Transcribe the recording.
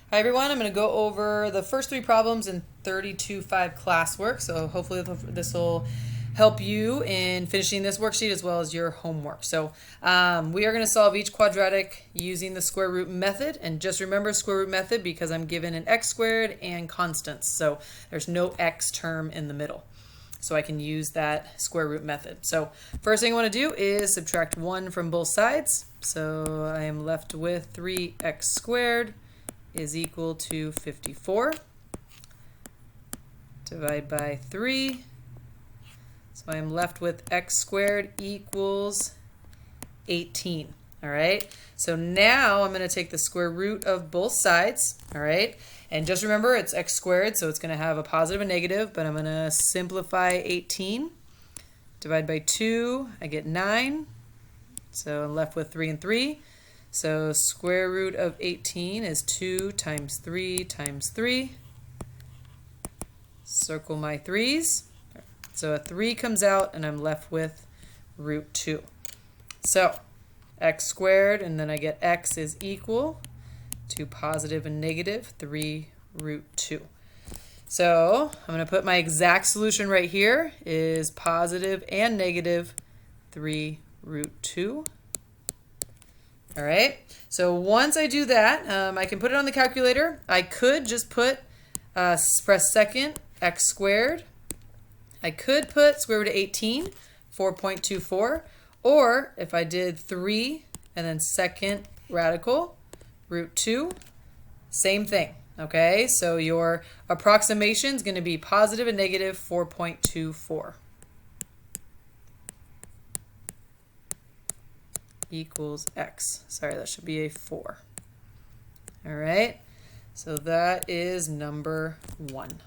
Hi everyone, I'm going to go over the first three problems in 32.5 classwork, so hopefully this will help you in finishing this worksheet as well as your homework. So we are going to solve each quadratic using the square root method, and just remember square root method because I'm given an x squared and constants, so there's no x term in the middle. So I can use that square root method. So first thing I want to do is subtract 1 from both sides. So I am left with 3x squared is equal to 54. Divide by 3. So I'm left with x squared equals 18. All right. So now I'm going to take the square root of both sides. All right. And just remember it's x squared, so it's going to have a positive and negative, but I'm going to simplify 18. Divide by 2, I get 9. So I'm left with 3 and 3. So square root of 18 is 2 times 3 times 3. Circle my 3's. So a 3 comes out and I'm left with root 2. So x squared, and then I get x is equal to positive and negative 3 root 2. So I'm going to put my exact solution right here is positive and negative 3 root 2. All right, so once I do that, I can put it on the calculator. I could just put, press second, x squared. I could put square root of 18, 4.24. Or if I did 3 and then second radical, root 2, same thing. Okay, so your approximation is going to be positive and negative 4.24. Equals x. Sorry, that should be a 4. All right, so that is number 1.